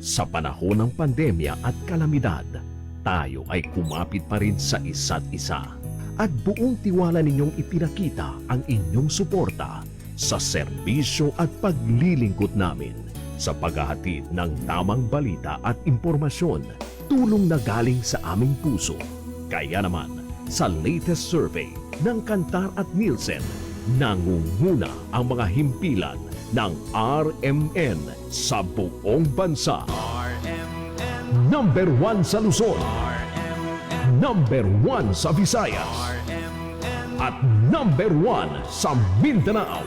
Sa panahon ng pandemya at kalamidad, tayo ay kumapit pa rin sa isa't isa. At buong tiwala ninyong ipinakita ang inyong suporta sa serbisyo at paglilingkod namin sa paghahatid ng tamang balita at impormasyon, tulong na galing sa aming puso. Kaya naman, sa latest survey ng Kantar at Nielsen, nangunguna ang mga himpilan ng RMN sa buong bansa. RMN, Number 1 sa Luzon, RMN, Number 1 sa Visayas, RMN, at Number 1 sa Mindanao.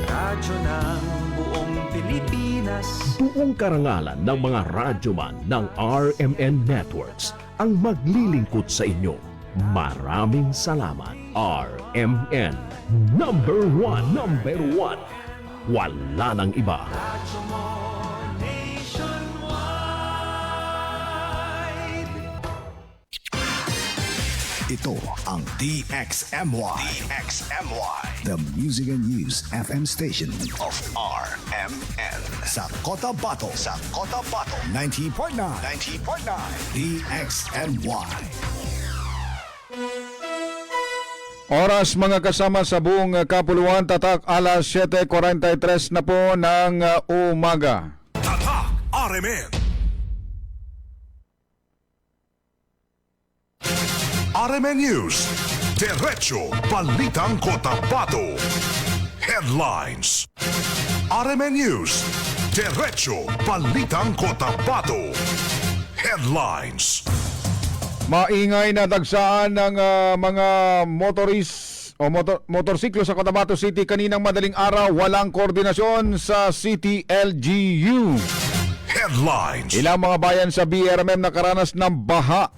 radyo ng buong Pilipinas. Buong karangalan ng mga radyoman ng RMN Networks ang maglilingkod sa inyo. Maraming salamat, RMN. Number 1, Number 1. Wala nang iba. Radyo mo nationwide. Ito ang DXMY. The Music and News FM station of RMN. Sa Cotabato. 90.9. DXMY. Oras mga kasama sa buong kapuluan, tatak alas 7:43 na po ng umaga. Tatak RMN. RMN News. Diretso Balitang Cotabato. Headlines. RMN News. Diretso Balitang Cotabato. Headlines. Maingay na dagsaan ng mga motorsiklo sa Cotabato City kaninang madaling araw, walang koordinasyon sa City LGU. Headlines. Ilang mga bayan sa BRMM nakaranas ng baha.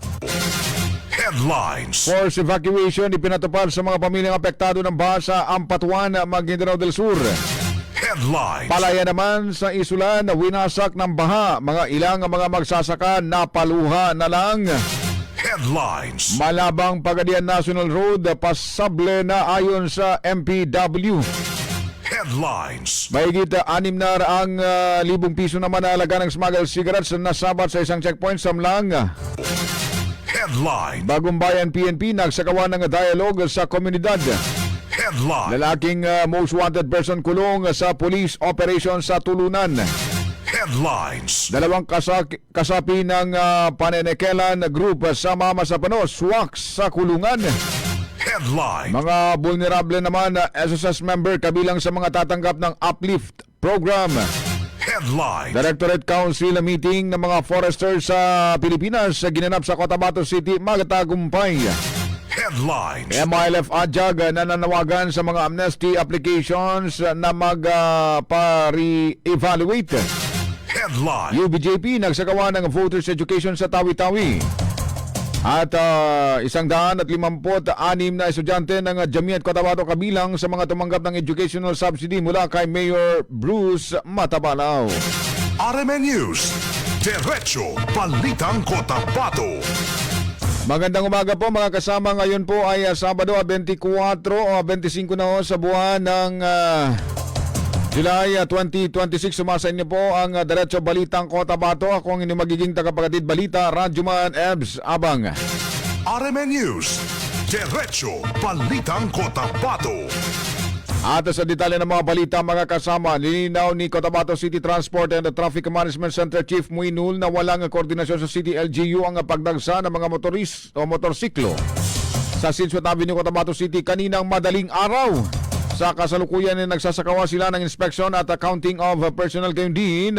Headlines. Forced evacuation ipinatupad sa mga pamilyang apektado ng baha sa Ampatuan, Maguindanao del Sur. Headlines. Palaya naman sa Isulan na winasak ng baha. Mga magsasaka napaluha na lang. Headlines. Malabang Pagadian National Road, pasable na ayon sa MPW. Headlines. Mahigit 600,000 piso naman na halaga ng smuggled cigarettes na nasabat sa isang checkpoint sa Mlang. Headline. Bagong Bayan PNP nagsagawa ng dialogue sa komunidad. Headline. Lalaking most wanted person kulong sa police operation sa Tulunan. Headlines. Dalawang kasapi ng Panenekelan group sa Mama sa Panos, swak sa kulungan. Headline. Mga vulnerable naman na SSS member kabilang sa mga tatanggap ng Uplift program. Headline. Directorate Council meeting ng mga foresters sa Pilipinas ginanap sa Cotabato City, magtagumpay. Headlines. MILF Adjag nananawagan sa mga amnesty applications na magpa-re-evaluate. Headline. UBJP nagsagawa ng voters education sa Tawi-Tawi. At 156 na estudyante ng Jamiat Cotabato kabilang sa mga tumanggap ng educational subsidy mula kay Mayor Bruce Matabalaw. RMN News. Diretso Balitang Cotabato. Magandang umaga po mga kasama. Ngayon po ay Sabado 24 o 25 na sa buwan ng July 2026. Sumasa inyo po ang Diretso Balitang Cotabato. Ako ang inyong magiging tagapaghatid balita, Radyoman Ebs Abang. RMN News. Diretso Balitang Cotabato. At sa detalye ng mga balita mga kasama, nilinaw ni Cotabato City Transport and Traffic Management Center Chief Muinul na walang koordinasyon sa City LGU ang pagdagsa ng mga motorsiklo sa Sinswat Avenue, Cotabato City kaninang madaling araw. Sa kasalukuyan nagsasakawa sila ng inspection at accounting of personnel gayon din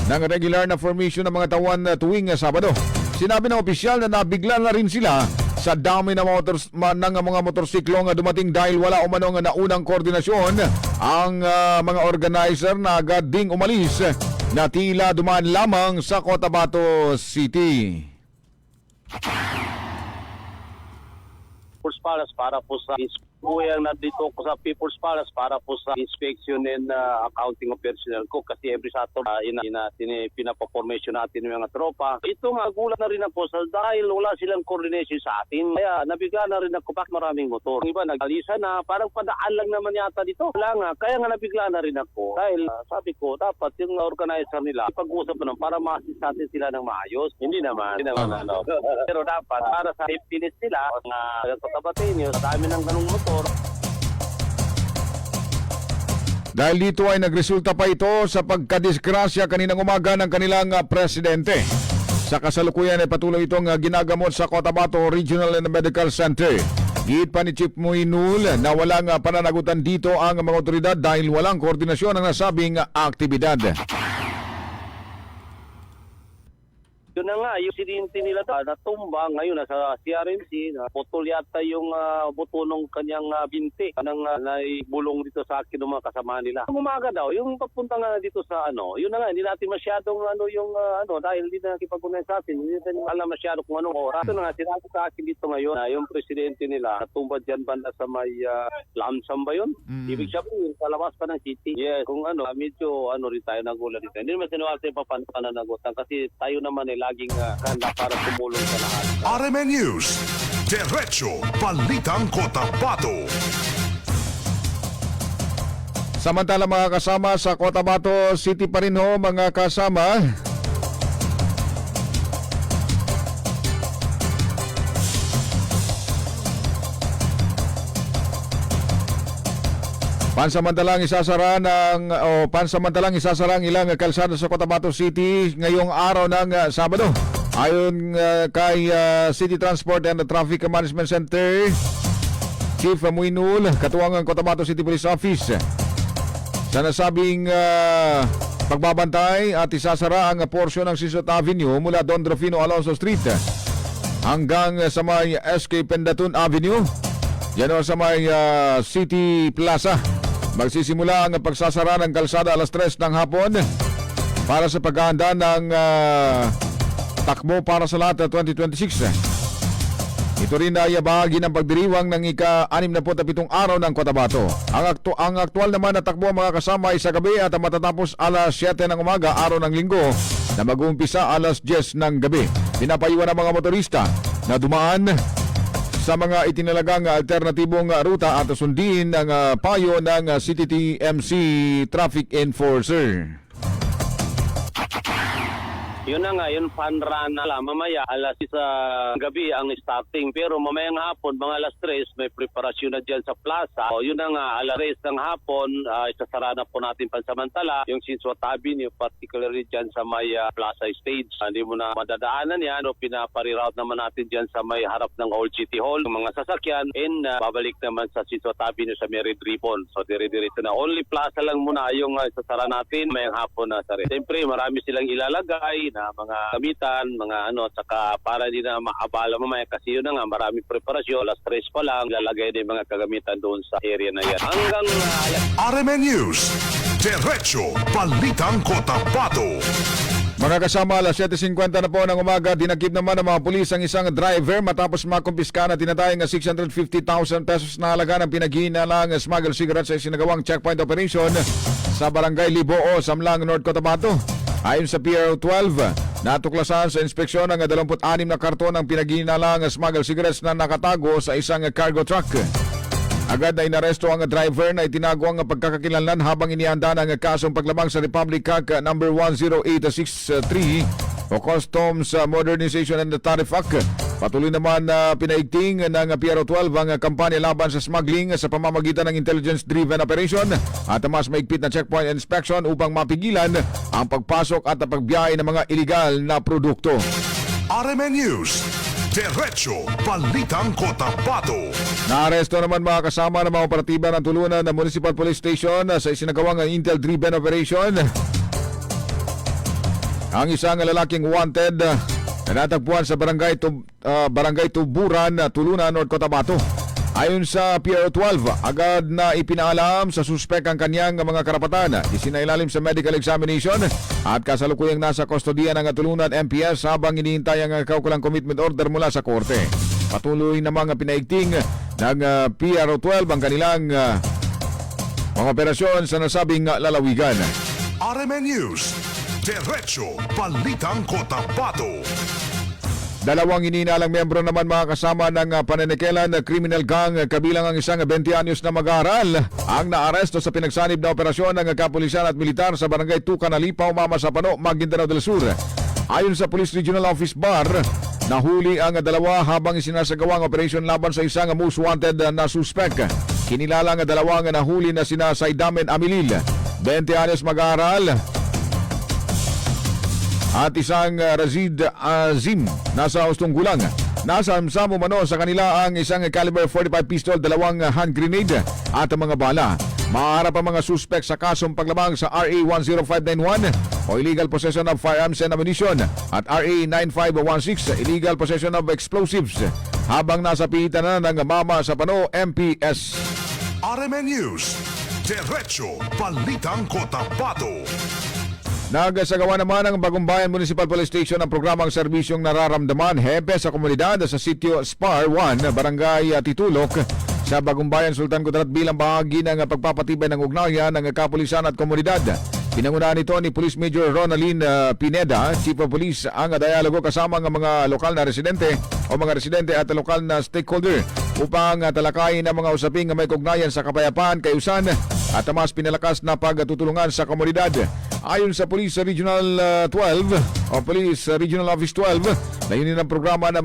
ng regular na formation ng mga tawan tuwing Sabado. Sinabi ng opisyal na nabigla na rin sila sa dami ng mga motorsiklo nga dumating dahil wala umanong naunang koordinasyon. Ang mga organizer na agad ding umalis na tila dumaan lamang sa Cotabato City. Para po sa Buhay ang nandito ko sa People's Palace para po sa inspection and accounting of personnel ko kasi every Saturday pinapaformation natin yung mga tropa. Ito nga, gulat na rin ako dahil wala silang coordination sa atin. Kaya nabigla na rin ako bakit maraming motor. Yung iba nag-alisa na, parang padaan lang naman yata dito. Wala nga, kaya nga nabigla na rin ako. Dahil sabi ko, dapat yung organizer nila, pag-usap na para ma-assist natin sila ng maayos. Hindi naman ano. Pero dapat, para sa happiness nila, mga katabatin yun, sa dami ng ganung motor. Dahil dito ay nagresulta pa ito sa pagkadisgrasya kaninang umaga ng kanilang presidente. Sa kasalukuyan ay patuloy itong ginagamot sa Cotabato Regional and Medical Center. Giit pa ni Chief Muinul na walang pananagutan dito ang mga otoridad dahil walang koordinasyon ng nasabing aktibidad. Yun na nga, yung sininte nila natumba ngayon nasa CRMC, putol yata yung buto ng kanyang binti nang naibulong dito sa akin ng mga kasama nila. Umaga daw, yung papunta nga dito sa yun na nga, hindi natin masyadong dahil hindi na nakipag-unayan sa atin, hindi natin alam masyado kung anong oras. Ito na nga, sinabi sa akin dito ngayon, yung presidente nila, natumba dyan banda sa may Lamsam ba yun? Ibig sabihin, sa labas pa ng city. Yes, kung medyo rin tayo nagulat dito. Hindi naman sinuwala tayo pananagutan kasi tayo naman laging handa para tumulong sa lahat. RMN News, Diretso Balitang Cotabato. Samantala mga kasama sa Cotabato City pa rin ho mga kasama. Pansamantalang isasara ang ilang kalsada sa Cotabato City ngayong araw ng Sabado. Ayon kay City Transport and Traffic Management Center Chief Muinul, katuwang ng Cotabato City Police Office, sa nasabing pagbabantay at isasara ang porsyon ng Sisot Avenue mula Don Rufino Alonso Street hanggang sa may SK Pendatun Avenue, yan o sa may City Plaza. Magsisimula ang pagsasara ng kalsada alas 3 ng hapon para sa paghahanda ng takbo para sa lahat 2026. Ito rin ay bahagi ng pagdiriwang ng ika-67 araw ng Cotabato. Ang aktual naman na takbo mga kasama ay sa gabi at matatapos alas 7 ng umaga araw ng linggo na mag-uumpisa alas 10 ng gabi. Pinapaiwan ang mga motorista na dumaan sa mga itinalagang alternatibong ruta at sundin ang payo ng CTTMC Traffic Enforcer. Yun na nga, yun fun run na lang. Mamaya, alas 6 sa gabi ang starting. Pero mamayang hapon, mga alas 3, may preparasyon na dyan sa plaza. O yun na nga, alas 3 ng hapon, isasara na po natin pansamantala yung Sinswat Avenue, particularly dyan sa may plaza stage. Hindi mo na madadaanan yan. O pinapariroute naman natin dyan sa may harap ng Old City Hall. Yung mga sasakyan, and babalik naman sa Sinswat Avenue sa may Red Ribbon. So dire-diretso na. Only plaza lang muna yung isasara natin mamayang hapon na sa rin. Siyempre, marami silang ilalagay na mga gamitan, mga saka para di na maabala mamaya kasi yun na nga, maraming preparasyon, alas 3 pa lang, lalagay na yung mga kagamitan doon sa area na yan. Hanggang RMN News, Diretso Balitang Cotabato. Mga kasama, alas 7.50 na po ng umaga, dinakip naman ng mga pulis ang isang driver matapos makumpiska na tinatayang 650,000 pesos na halaga ng pinaghihinalang smuggled cigarettes sa isinagawang checkpoint operation sa Barangay Liboo, Samlang, North Cotabato. Ayon sa PRO 12, natuklasan sa inspeksyon ang 26 na karton ng pinaghihinalang smuggled cigarettes na nakatago sa isang cargo truck. Agad na inaresto ang driver na itinago ang pagkakakilanlan habang inihanda ng kasong paglamang sa Republic Act No. 10863 o Customs Modernization and Tariff Act. Patuloy naman na pinaigting ng PRO 12 ang kampanya laban sa smuggling sa pamamagitan ng intelligence-driven operation at mas maigpit na checkpoint inspection upang mapigilan ang pagpasok at pagbiyahe ng mga iligal na produkto. RMN News, Diretso Balitang Cotabato. Naaresto naman mga kasama ng mga operatiba ng tulunan ng Municipal Police Station sa isinagawang intel-driven operation ang isang lalaking wanted na natagpuan sa Barangay Tuburan, Tulunan, North Cotabato. Ayon sa PRO 12, agad na ipinaalam sa suspek ang kanyang mga karapatan. Isinailalim sa medical examination at kasalukuyang nasa kustodiya ng Tulunan MPS habang hinihintay ang kaukulang commitment order mula sa korte. Patuloy namang pinaigting ng PRO12 ang kanilang mga operasyon sa nasabing lalawigan. RMN News, Diretso Balitang Cotabato. Dalawang ininalang miyembro naman mga kasama ng paninikilan na criminal gang kabilang ang isang 20 anyos na mag-aaral ang naaresto sa pinagsanib na operasyon ng kapulisan at militar sa barangay Tucan, Alipaw, Mama Sapano, Maguindanao del Sur. Ayon sa Police Regional Office Bar, nahuli ang dalawa habang isinasagawa ang operasyon laban sa isang most wanted na suspect. Kinilala ang dalawang nahuli na sina Saidamen Amilil, 20 anyos mag-aaral, at isang Razid Azim nasa hustong gulang. Nasa hamsamo mano sa kanila ang isang caliber 45 pistol, dalawang hand grenade at mga bala. Maharap ang mga suspect sa kasong paglamang sa RA 10591 o illegal possession of firearms and ammunition at RA 9516 illegal possession of explosives habang nasa pihitan na ng Mama Sapano MPS. RMN News, Diretso Balitang Cotabato. Nagsagawa naman ang Bagumbayan Municipal Police Station ang programang serbisyong nararamdaman hepe sa komunidad sa sitio Spar 1, Barangay Titulok sa Bagumbayan, Sultan Kudarat bilang bahagi ng pagpapatibay ng ugnayan ng kapulisan at komunidad. Pinangunahan nito ni Police Major Ronaldin Pineda, Chief of Police, ang dialogo kasama ng mga lokal na residente o mga residente at lokal na stakeholder upang talakayin ang mga usaping may kaugnayan sa kapayapaan, kayusan at mas pinalakas na pagtutulungan sa komunidad. Ayon sa Police Regional 12 o Police Regional Office 12, layunin ng programa na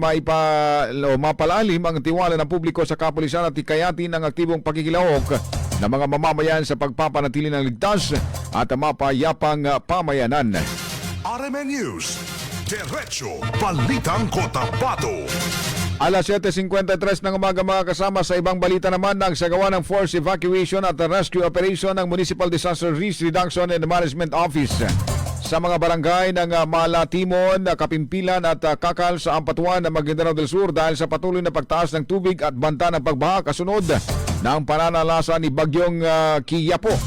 mapalalim ang tiwala ng publiko sa kapulisan at hikayatin ang aktibong pakikilahok ng mga mamamayan sa pagpapanatili ng ligtas at mapayapang pamayanan. RMN News, Diretso Balitang Cotabato. Alas 7:53 ng umaga mga kasama, sa ibang balita naman, nagsagawa ng force evacuation at rescue operation ng Municipal Disaster Risk Reduction and Management Office sa mga barangay ng Malatimon, Kapimpilan at Kakal sa Ampatuan ng Maguindanao del Sur dahil sa patuloy na pagtaas ng tubig at banta ng pagbaha kasunod ng pananalasa ni Bagyong Kiyapo.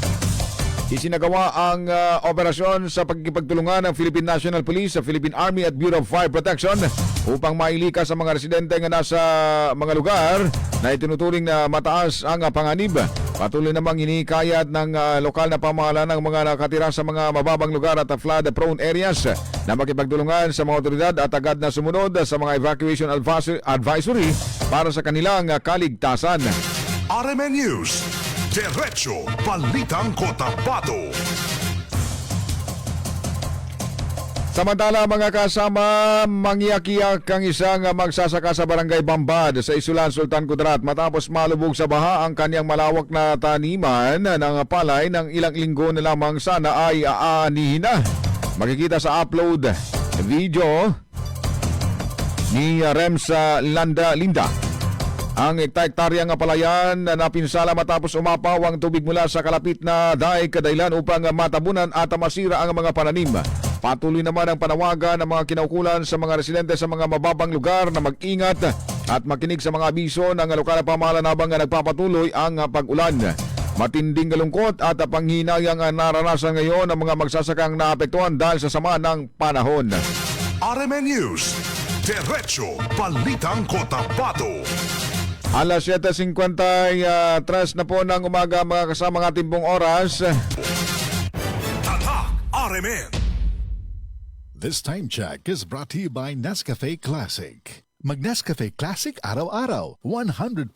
Isinagawa ang operasyon sa pagkikipagtulungan ng Philippine National Police, Philippine Army at Bureau of Fire Protection upang mailikas ang mga residente nga nasa mga lugar na itinuturing na mataas ang panganib. Patuloy namang inikayat ng lokal na pamahalaan ng mga nakatira sa mga mababang lugar at flood-prone areas na makipagtulungan sa mga otoridad at agad na sumunod sa mga evacuation advisory para sa kanilang kaligtasan. RMN News, Diretso Balitang Cotabato. Samantala mga kasama, mangyak-iyak ang isang magsasaka sa Barangay Bambad sa Isulan, Sultan Kudarat matapos malubog sa baha ang kanyang malawak na taniman ng palay ng ilang linggo na lamang sana ay aanihin na. Makikita sa upload video ni Remsa Linda ang hektaryang palayan na napinsala matapos umapaw ang tubig mula sa kalapit na daig kadailan upang matabunan at masira ang mga pananim. Patuloy naman ang panawagan ng mga kinaukulan sa mga residente sa mga mababang lugar na mag-ingat at makinig sa mga abiso ng lokal na pamahalaan habang nagpapatuloy ang pag-ulan. Matinding kalungkot at panghinayang naranasan ngayon ng mga magsasakang naapektuhan dahil sa sama ng panahon. RMN News, Diretso Balitang Cotabato. Alas 7:53 na po ng umaga mga kasama ng ating pong oras. Tatak RMN. This time check is brought to you by Nescafe Classic. Mag-Nescafe Classic araw-araw. 100%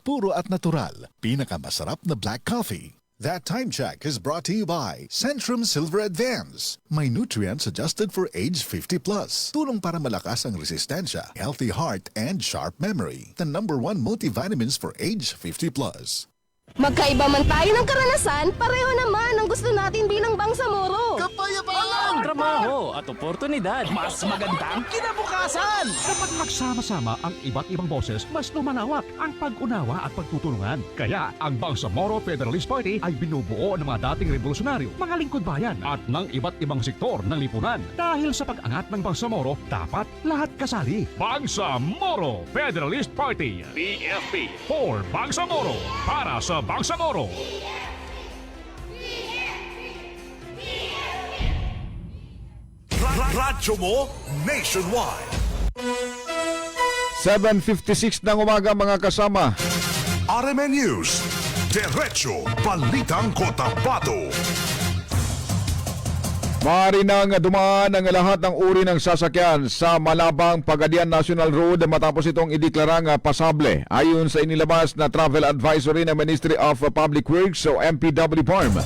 puro at natural. Pinakamasarap na black coffee. That time check is brought to you by Centrum Silver Advance. May nutrients adjusted for age 50 plus. Tulong para malakas ang resistensya, healthy heart, and sharp memory. The #1 multivitamins for age 50 plus. Magkaiba man tayo ng karanasan, pareho naman ang gusto natin bilang Bangsamoro. Ang trabaho at oportunidad. Mas magandang kinabukasan. Kapag nagsama-sama ang iba't ibang boses, mas lumalawak ang pag-unawa at pagtutulungan. Kaya ang Bangsamoro Federalist Party ay binubuo ng mga dating revolusonaryo, mga lingkod bayan at ng iba't ibang sektor ng lipunan. Dahil sa pag-angat ng Bangsamoro, dapat lahat kasali. Bangsamoro Federalist Party, PFP, for Bangsamoro, para sa Bangsamoro. Radyo mo nationwide. 7:56 ng umaga mga kasama. RMN News. Diretso Balitang Cotabato. Maaari nang dumaan ang lahat ng uri ng sasakyan sa Malabang Pagadian National Road matapos itong ideklarang pasable ayon sa inilabas na travel advisory ng Ministry of Public Works o MPW BARM.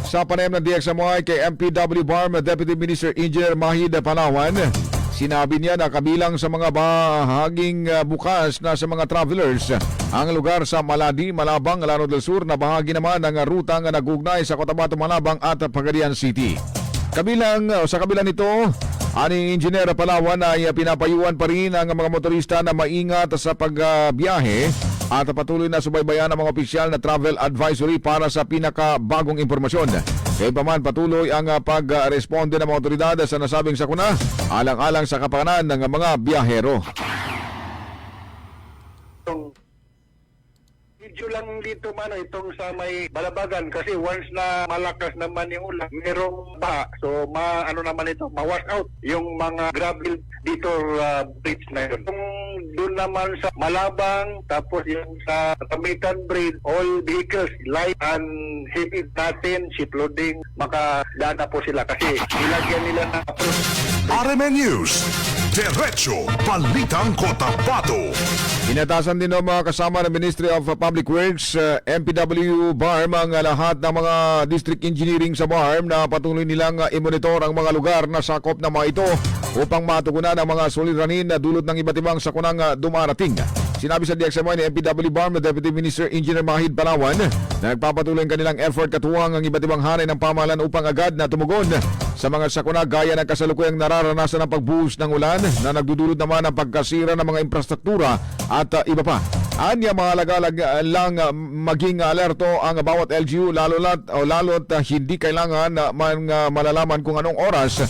Sa panayam ng DXMY kay MPW BARM Deputy Minister Engineer Mahid Palawan, sinabi niya na kabilang sa mga bahaging bukas na sa mga travelers ang lugar sa Maladi, Malabang, Lanao del Sur na bahagi naman ng rutang nagugnay sa Cotabato, Malabang at Pagadian City. Sa kabilang nito, ani Engineer Palawan ay pinapayuhan pa rin ang mga motorista na maingat sa pagbiyahe at patuloy na subaybayan ng mga opisyal na travel advisory para sa pinakabagong impormasyon. Gayunpaman patuloy ang pagresponde ng mga otoridad sa nasabing sakuna alang-alang sa kapakanan ng mga biyahero. Medyo lang dito itong sa may Balabagan kasi once na malakas naman yung ulan, merong baha. So naman ito, ma-wash out yung mga gravel dito bridge na yun. Kung doon naman sa Malabang, tapos yung sa Kamitan Bridge, all vehicles, light and heavy natin, ship loading, makadaan na po sila kasi nilagyan nila na RMN News. Diretso Balitang Cotabato. Inatasan din ng mga kasama ng Ministry of Public Works, MPW BARM ang lahat ng mga district engineering sa BARM na patuloy nilang i-monitor ang mga lugar na sakop na mga ito upang matugunan ang mga suliranin na dulot ng iba't ibang sakunang dumarating. Sinabi sa DXMY ni MPW BARM na Deputy Minister Engineer Mahid Palawan na nagpapatuloy ang kanilang effort katuwang ang iba't ibang hanay ng pamahalaan upang agad na tumugon sa mga sakuna gaya ng kasalukuyang nararanasan ng pagbuhos ng ulan na nagdudulot naman ng pagkasira ng mga infrastruktura at iba pa. Anya mahalaga lang maging alerto ang bawat LGU lalo't hindi kailangan malalaman kung anong oras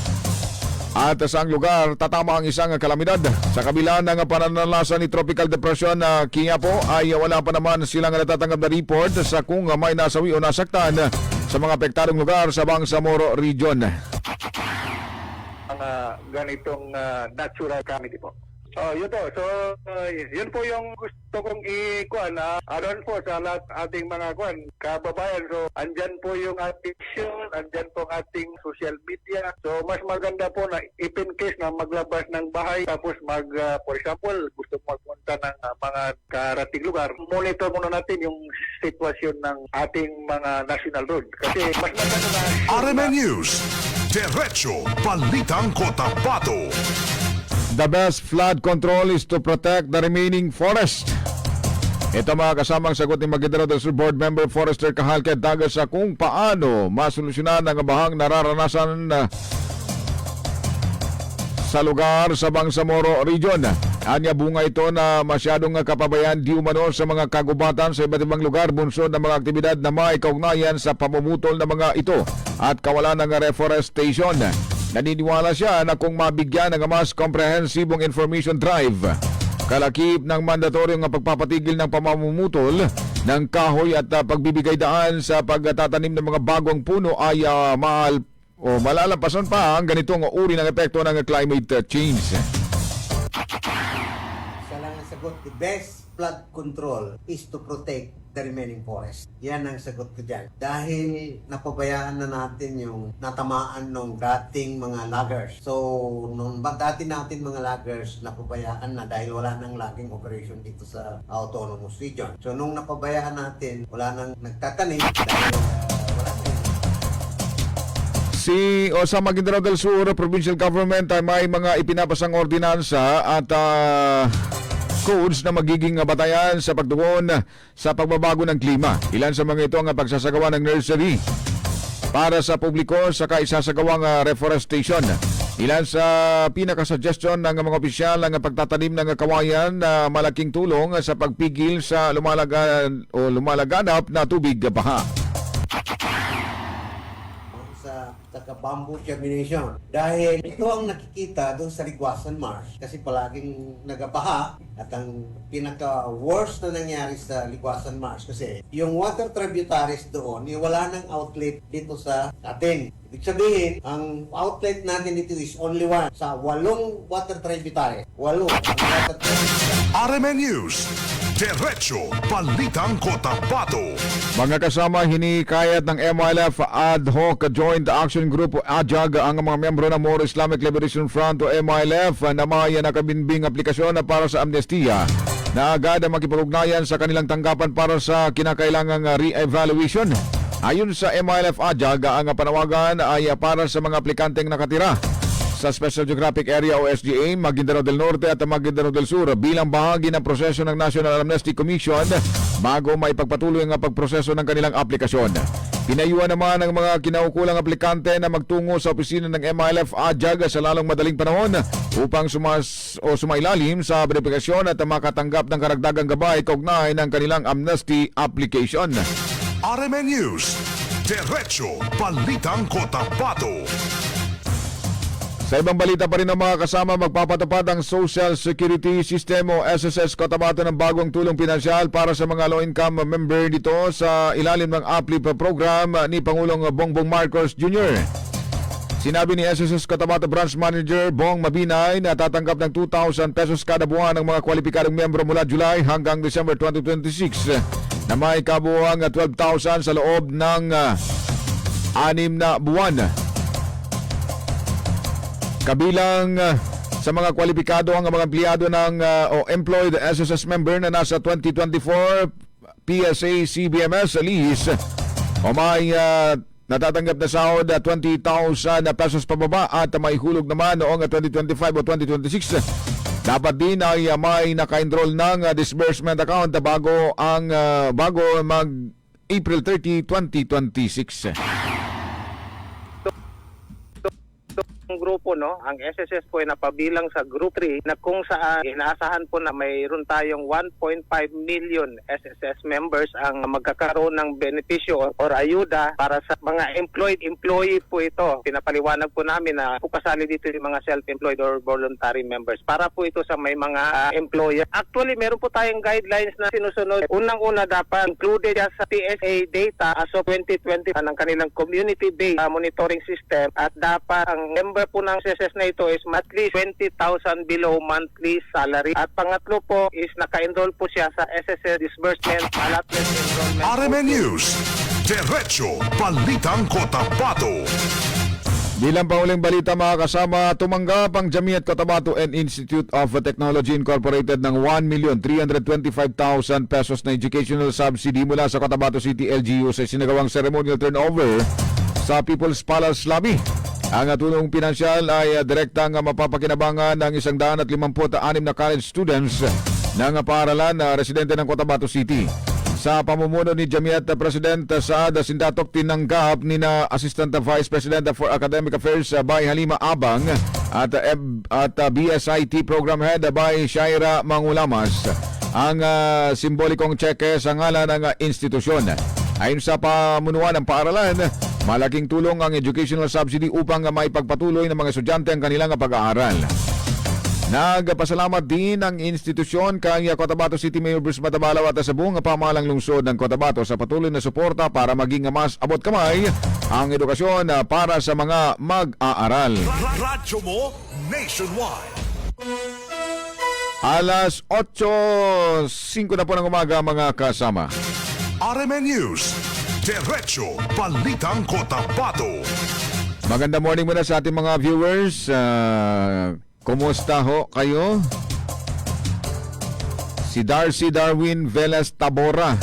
at saang lugar tatama ang isang kalamidad. Sa kabila ng pananalasa ni Tropical Depression na Quiapo ay wala pa naman silang natatanggap na report sa kung may nasawi o nasaktan sa mga apektadong lugar sa Bangsamoro Region. Ganitong natural calamity po. Yun po. So, yun po yung gusto kong ikuan aron po sa lahat ating mga kababayan. So, andyan po yung ating show, andyan po ang ating social media. So, mas maganda po na if in case na maglabas ng bahay, tapos for example, gusto magpunta ng mga karating lugar, monitor muna natin yung sitwasyon ng ating mga national road. Kasi mas maganda na... RMN News. Diretso Balitang Cotabato. The best flood control is to protect the remaining forest. Ito mga kasamang sagot ni Maguindanao del Sur Board Member Forester Kahalket Dagas sa kung paano masolusyonan ang bahang nararanasan sa lugar sa Bangsamoro Region. Anya bunga ito na masyadong kapabayan di umano sa mga kagubatan sa iba't ibang lugar bunsod ng mga aktibidad na may kaugnayan sa pamumutol ng mga ito at kawalan ng reforestation. Naniniwala siya na kung mabigyan ng mas komprehensibong information drive, kalakip ng mandatoryong pagpapatigil ng pamamumutol ng kahoy at pagbibigay daan sa pagtatanim ng mga bagong puno ay malalampasan pa ang ganitong uri ng epekto ng climate change. Isa lang ang sagot, the best flood control is to protect the remaining forest. Yan ang sagot ko dyan. Dahil napabayaan na natin yung natamaan ng dating mga loggers. So, nung dati natin mga loggers, napabayaan na dahil wala nang logging operation dito sa autonomous region. So, nung napabayaan natin, wala nang nagtatanim dahil wala nang Sa Maguindanao del Sur Provincial Government ay may mga ipinapasang ordinansa at codes na magiging batayan sa pagtugon sa pagbabago ng klima. Ilan sa mga ito ang pagsasagawa ng nursery para sa publiko sa kaisasagawang reforestation. Ilan sa pinaka-suggestion ng mga opisyal ang pagtatanim ng kawayan na malaking tulong sa pagpigil sa lumalaganap na tubig baha. sa bamboo germination. Dahil ito ang nakikita doon sa Ligwasan Marsh kasi palaging nagabaha at ang pinaka-worst na nangyari sa Ligwasan Marsh kasi yung water tributaries doon, wala ng outlet dito sa atin. Ibig sabihin, ang outlet natin dito is only one sa 8 water tributaries. 8 water tributaries. RMN News, Diretso Balitang Cotabato. Mga kasama, hinikayat ng MILF Ad Hoc Joint Action Group o AJAG ang mga membro ng Moro Islamic Liberation Front o MILF na may nakabinbing aplikasyon para sa amnestiya na agad ang makipag-ugnayan sa kanilang tanggapan para sa kinakailangang re-evaluation. Ayon sa MILF AJAG, ang panawagan ay para sa mga aplikanteng nakatira sa Special Geographic Area o SGA, Maguindanao del Norte at Maguindanao del Sur bilang bahagi ng proseso ng National Amnesty Commission bago maipagpatuloy ang pagproseso ng kanilang aplikasyon. Pinayuhan naman ang mga kinaukulang aplikante na magtungo sa opisina ng MILF AJAG sa lalong madaling panahon upang sumailalim sa verifikasyon at makatanggap ng karagdagang gabay kaugnay ng kanilang amnesty application. RMN News. Diretso Balitang Cotabato. Sa ibang balita pa rin ng mga kasama, magpapatupad ang Social Security System o SSS Cotabato ng bagong tulong pinansyal para sa mga low-income member nito sa ilalim ng APLIP program ni Pangulong Bongbong Marcos Jr. Sinabi ni SSS Cotabato Branch Manager Bong Mabinay na tatanggap ng 2,000 pesos kada buwan ng mga kwalipikadong miyembro mula July hanggang December 2026 na may kabuuang 12,000 sa loob ng 6 na buwan. Kabilang sa mga kwalipikado ang mga empleyado ng o employed SSS member na nasa 2024 PSA CBMS lease o may natatanggap na sahod 20,000 pesos pababa at may hulog naman noong 2025 o 2026. Dapat din ay may naka-enroll ng disbursement account bago mag April 30, 2026. Grupo, no, ang SSS po ay napabilang sa Group 3 na kung saan inaasahan po na mayroon tayong 1.5 million SSS members ang magkakaroon ng benepisyo or ayuda para sa mga employee po ito. Pinapaliwanag po namin na po kasali dito yung mga self-employed or voluntary members para po ito sa may mga employer. Actually, meron po tayong guidelines na sinusunod. Unang-una, dapat included sa PSA data as of 2020 ng kanilang community-based monitoring system at dapat ang member po ng SSS na ito is at least 20,000 below monthly salary. At pangatlo po is naka-enroll po siya sa SSS Disbursement Allotment Enrollment. RMN News. Diretso Balitang Cotabato. Bilang panguling balita mga kasama, tumanggap ang Jamiat Cotabato and Institute of Technology Incorporated ng 1,325,000 pesos na educational subsidy mula sa Cotabato City LGU sa sinagawang ceremonial turnover sa People's Palace Lobby. Ang tulong pinansyal ay direktang mapapakinabangan ng 156 na college students ng paaralan na residente ng Cotabato City. Sa pamumuno ni Jamiat President Saad Sindatok, tinanggap ni na Assistant Vice President for Academic Affairs by Halima Abang at BSIT Program Head by Shaira Mangulamas ang simbolikong cheque sa ngalan ng institusyon. Ayon sa pamunuan ng paaralan, malaking tulong ang educational subsidy upang maipagpatuloy ng mga estudyante ang kanilang pag-aaral. Nagpasalamat din ang institusyon kay Cotabato City Mayor Bruce Matabalaw at sa buong pamahalang lungsod ng Cotabato sa patuloy na suporta para maging mas abot kamay ang edukasyon para sa mga mag-aaral. Radyo mo nationwide. Alas 8:05 na po ng umaga mga kasama. RMN News. Diretso Balitang Cotabato. Maganda morning muna sa ating mga viewers. Kumusta ho kayo? Si Darcy Darwin Velez Tabora.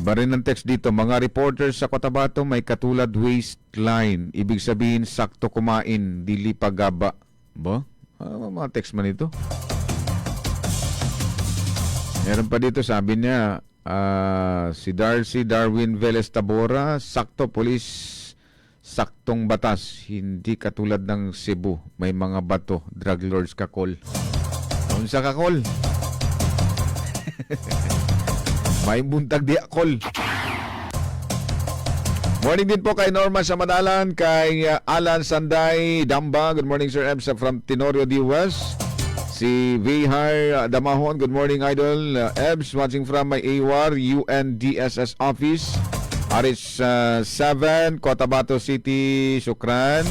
Barin ng text dito, mga reporters sa Cotabato may katulad waistline. Ibig sabihin, sakto kumain, dili pagaba. Ba? Mga text man ito. Meron pa dito, sabi niya, si Darcy Darwin Velez Tabora, sakto polis, saktong batas, hindi katulad ng Cebu, may mga bato, drug lords kakol. Noon sa kakol. May buntag di akol. Morning din po kay Norma Samadalan, kay Alan Sanday Damba. Good morning Sir Ebs from Tenorio D. West. Si Vihar Damahon, good morning Idol. Ebs watching from my AWAR UNDSS office. RH 7, Cotabato City, Sukran.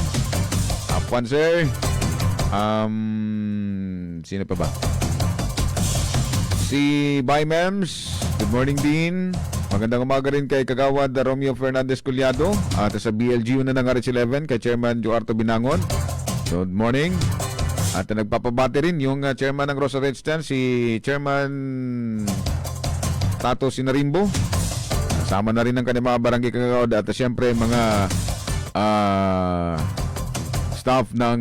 Apuan sir. Sino pa ba? Si Bymems. Good morning din. Magandang umaga rin kay Kagawad Romeo Fernandez Culiado at sa BLGU na ng RH11 kay Chairman Joarto Binangon. Good morning. At nagpapabati rin yung chairman ng Rosa Red Stand, si Chairman Tato Sinarimbo. Kasama na rin ang kanyang mga barangay kagawad at siyempre mga staff ng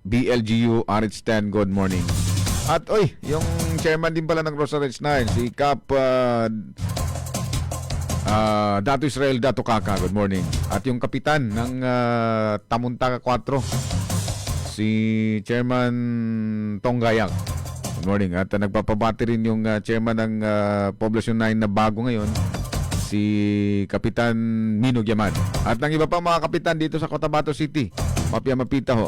BLGU RH Stand. Good morning. At yung chairman din pala ng Rosa Red Stand, si Cap Dato Israel Dato Kaka. Good morning. At yung kapitan ng Tamuntaka 4, si Chairman Tonggayak. Good morning. At nagpapabati rin yung chairman ng Poblacion 9 na bago ngayon, si Kapitan Mino Yaman. At ng iba pa mga kapitan dito sa Cotabato City. Mapia-mapita ho.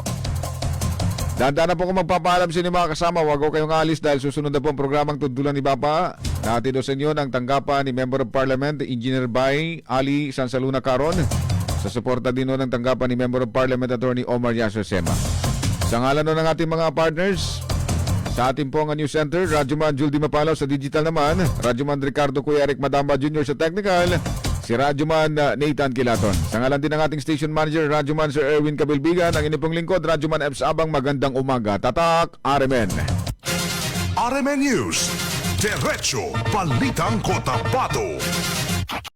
Dahan-dahan na po kung magpapaalam sa inyo mga kasama. Huwag ko kayong alis dahil susunod na po ang programang Tundulan ni Papa. Natin sa inyo ng tanggapan ni Member of Parliament, Engineer Bay Ali Sansaluna Caron. Sa suporta din ng tanggapan ni Member of Parliament, Attorney Omar Yasser Sema. Sa ngalan ng ating mga partners, sa ating pong News Center, Radyoman Juldi Mapalaw sa digital naman, Radyoman Ricardo Kuya Eric Madamba Jr. sa technical, si Radyoman Nathan Kilaton. Sa ngalan din ng ating station manager, Radyoman Sir Erwin Kabilbigan, ang inyong lingkod, Radyoman Eps Abang. Magandang umaga. Tatak, Aremen. RMN News. Diretso Balitang Cotabato.